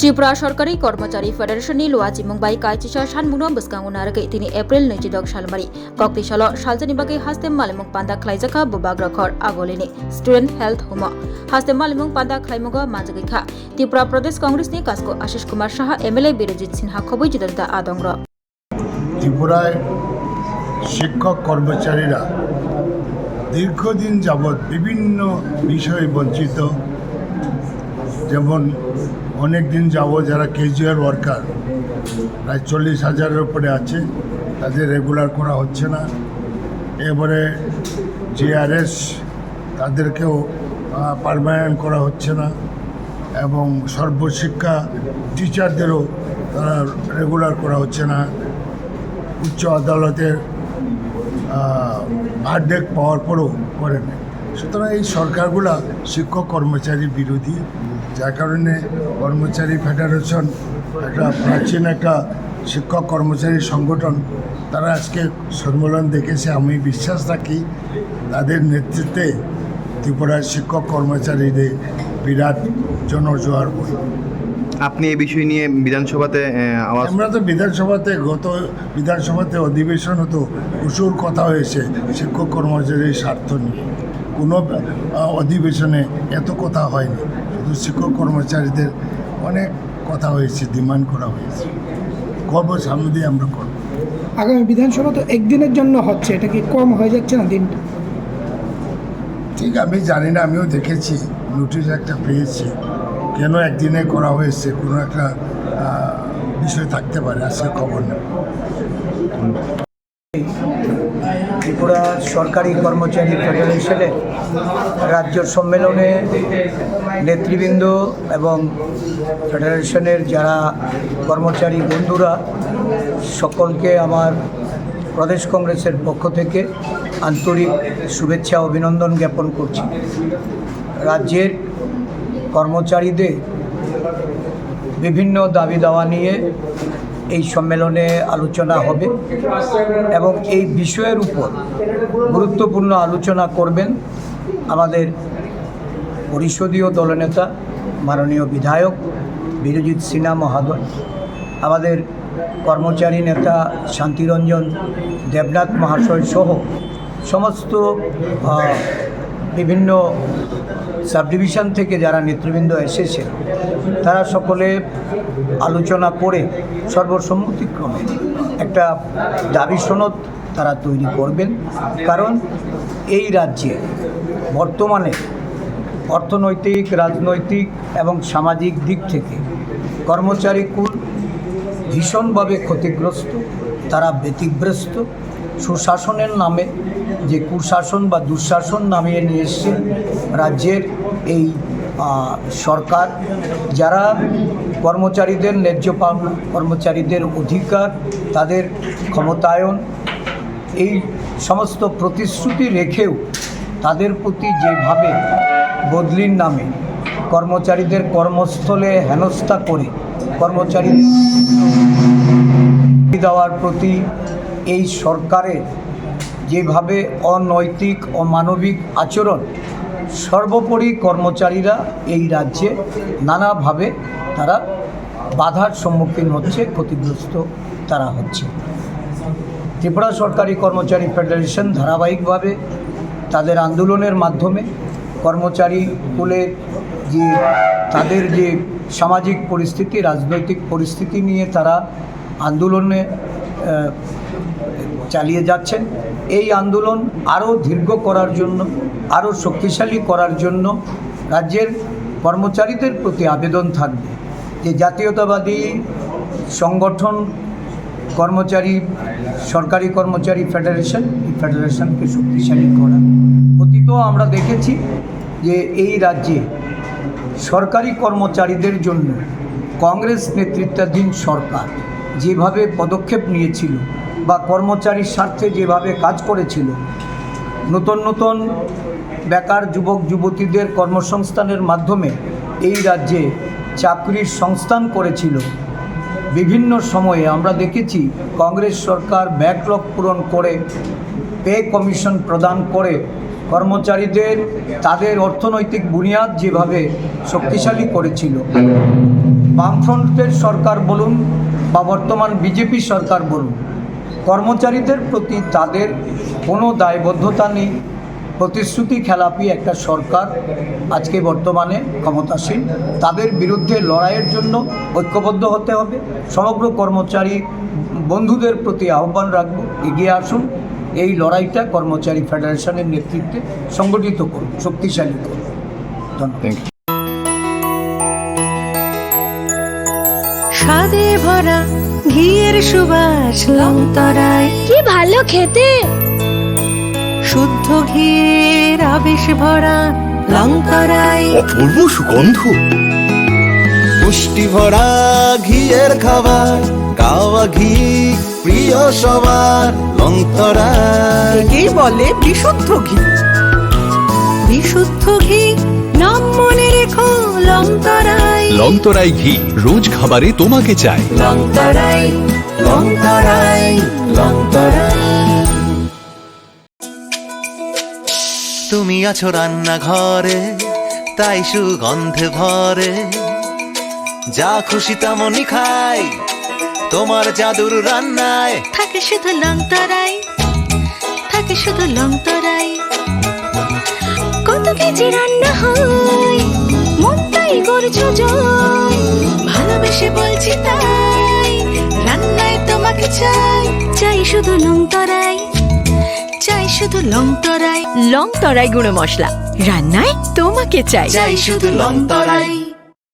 त्रिपुरा सरकारी कर्मचारी फेडारेशननि लुवाची मुंबाई कायचिसा सानमुनो बसकांगुना आरो तिनि एप्रिल 22 सालमारि कक्ति साल सालजनि बागै हास्तेम मालिमुं पान्दा खलाइजाखा बुबाग रखर आगोलिनि स्टूडेंट हेल्थ होम हास्तेम मालिमुं पान्दा खलाइमुगा माजगैखा त्रिपुरा प्रदेश कांग्रेसनि कास्को आशिष कुमार साहा एमएलए बिरजित सिन्हा खबै जिदन्ता आदंग्र त्रिपुराय शिक्षक कर्मचारीरा दीर्घदिन যাবত বিভিন্ন বিষয়ে বঞ্চিত যেমন অনেক দিন যাব যারা ক্যাজুয়াল ওয়ার্কার প্রায় 40,000-এর উপরে আছে তাদের রেগুলার করা হচ্ছে না এবারে জিআরএস তাদেরকেও পার্মানেন্ট করা হচ্ছে না এবং সর্বশিক্ষা টিচারদেরও তারা রেগুলার করা হচ্ছে না উচ্চ আদালতের ভার্ডিক্ট পাওয়ার পরও করেন সুতরাং এই সরকারগুলা শিক্ষক কর্মচারী বিরোধী যার কারণে কর্মচারী ফেডারেশন একটা প্রাচীন একটা শিক্ষক কর্মচারী সংগঠন তারা আজকে সম্মেলন দেখেছে আমি বিশ্বাস রাখি তাদের নেতৃত্বে ত্রিপুরার শিক্ষক কর্মচারীদের বিরাট জনজোয়ার বই। আপনি এই বিষয় নিয়ে বিধানসভাতে আওয়াজ আমরা তো গত বিধানসভাতে অধিবেশন হতো প্রচুর কথা হয়েছে শিক্ষক কর্মচারীর স্বার্থ নিয়ে কোনো অধিবেশনে এত কথা হয়নি শুধু শিক্ষক কর্মচারীদের অনেক কথা হয়েছে ডিমান্ড করা হয়েছে করব সামনে দিয়ে আমরা করব। আগামী বিধানসভা তো একদিনের জন্য হচ্ছে এটা কি কম হয়ে যাচ্ছে না দিনটা? ঠিক আমি জানি না আমিও দেখেছি নোটিশ একটা পেয়েছি কেন একদিনে করা হয়েছে কোনো একটা বিষয় থাকতে পারে আজকে খবর নেই। ত্রিপুরা সরকারি কর্মচারী ফেডারেশনের রাজ্য সম্মেলনে নেতৃবৃন্দ এবং ফেডারেশনের যারা কর্মচারী বন্ধুরা সকলকে আমার প্রদেশ কংগ্রেসের পক্ষ থেকে আন্তরিক শুভেচ্ছা অভিনন্দন জ্ঞাপন করছি। রাজ্যের কর্মচারীদের বিভিন্ন দাবি দাওয়া নিয়ে এই সম্মেলনে আলোচনা হবে এবং এই বিষয়ের উপর গুরুত্বপূর্ণ আলোচনা করবেন আমাদের পরিষদীয় দলনেতা মাননীয় বিধায়ক বিরজিৎ সিনহা মহোদয়, আমাদের কর্মচারী নেতা শান্তিরঞ্জন দেবনাথ মহাশয় সহ সমস্ত বিভিন্ন সাব ডিভিশন থেকে যারা নেতৃবৃন্দ এসেছে তারা সকলে আলোচনা করে সর্বসম্মতিক্রমে একটা দাবি সনদ তারা তৈরি করবেন। কারণ এই রাজ্যে বর্তমানে অর্থনৈতিক, রাজনৈতিক এবং সামাজিক দিক থেকে কর্মচারী কুল ভীষণভাবে ক্ষতিগ্রস্ত, তারা ব্যতিগ্রস্ত। সুশাসনের নামে যে কুশাসন বা দুঃশাসন নামিয়ে নিয়ে এসছে রাজ্যের এই সরকার, যারা কর্মচারীদের ন্যায্য পাওনা, কর্মচারীদের অধিকার, তাদের ক্ষমতায়ন এই সমস্ত প্রতিশ্রুতি রেখেও তাদের প্রতি যেভাবে বদলির নামে কর্মচারীদের কর্মস্থলে হেনস্থা করে কর্মচারীদের দেওয়ার প্রতি এই সরকারের যেভাবে অনৈতিক অমানবিক আচরণ, সর্বোপরি কর্মচারীরা এই রাজ্যে নানাভাবে তারা বাধার সম্মুখীন হচ্ছে, ক্ষতিগ্রস্ত তারা হচ্ছে। ত্রিপুরা সরকারি কর্মচারী ফেডারেশন ধারাবাহিকভাবে তাদের আন্দোলনের মাধ্যমে কর্মচারী কুলের যে তাদের যে সামাজিক পরিস্থিতি, রাজনৈতিক পরিস্থিতি নিয়ে তারা আন্দোলনে চালিয়ে যাচ্ছেন। এই আন্দোলন আরও দীর্ঘ করার জন্য, আরও শক্তিশালী করার জন্য রাজ্যের কর্মচারীদের প্রতি আবেদন থাকবে যে জাতীয়তাবাদী সংগঠন কর্মচারী সরকারি কর্মচারী ফেডারেশন, এই ফেডারেশনকে শক্তিশালী করা। অতীতেও আমরা দেখেছি যে এই রাজ্যে সরকারি কর্মচারীদের জন্য কংগ্রেস নেতৃত্বাধীন সরকার যেভাবে পদক্ষেপ নিয়েছিল বা কর্মচারীর স্বার্থে যেভাবে কাজ করেছিল, নতুন নতুন বেকার যুবক যুবতীদের কর্মসংস্থানের মাধ্যমে এই রাজ্যে চাকরির সংস্থান করেছিল। বিভিন্ন সময়ে আমরা দেখেছি কংগ্রেস সরকার ব্যাকলগ পূরণ করে পে কমিশন প্রদান করে কর্মচারীদের তাদের অর্থনৈতিক বুনিয়াদ যেভাবে শক্তিশালী করেছিল। বামফ্রন্টের সরকার বলুন বা বর্তমান বিজেপি সরকার বলুন, কর্মচারীদের প্রতি তাদের কোনো দায়বদ্ধতা নেই। প্রতিশ্রুতি খেলাপি একটা সরকার আজকে বর্তমানে ক্ষমতাসীন। তাদের বিরুদ্ধে লড়াইয়ের জন্য ঐক্যবদ্ধ হতে হবে। সমগ্র কর্মচারী বন্ধুদের প্রতি আহ্বান রাখব, এগিয়ে আসুন, এই লড়াইটা কর্মচারী ফেডারেশনের নেতৃত্বে সংগঠিত করুন, শক্তিশালী করুন। ধন্যবাদ। Thank you. স্বাদে ভরা ঘিয়ের সুবাস লংতরায়, কি ভালো খেতে। শুদ্ধ ঘিয়ের আবেশ ভরা লংতরায়, অপূর্ব সুগন্ধ, পুষ্টি ভরা ঘিয়ের খাবার, গাওয়া ঘি প্রিয় সবার লংতরায়। একেই বলে বিশুদ্ধ ঘি। বিশুদ্ধ ঘি নাম মনে রেখো লংতরায়। লংতরাই ঘি রোজ খাবারে তোমাকে চাই। লংতরায়, লংতরায়, লংতরায়। তুমি আছো রান্নাঘরে, তাই সুগন্ধে ভরে, যা খুশি তেমনই খাই তোমার জাদুর রান্নায়। থাকে শুধু লংতরায়, থাকে শুধু লংতরায়। কত কেজি রান্না হয়, মন তাই করছো জয়। ভালোবেসে বলছি তাই, রান্নায় তোমাকে চাই। চাই শুধু লংতরায়, চাই শুধু লংতরায়। লংতরায় গুঁড়ো মশলা, রান্নায় তোমাকে চাই। চাই শুধু লংতরায়।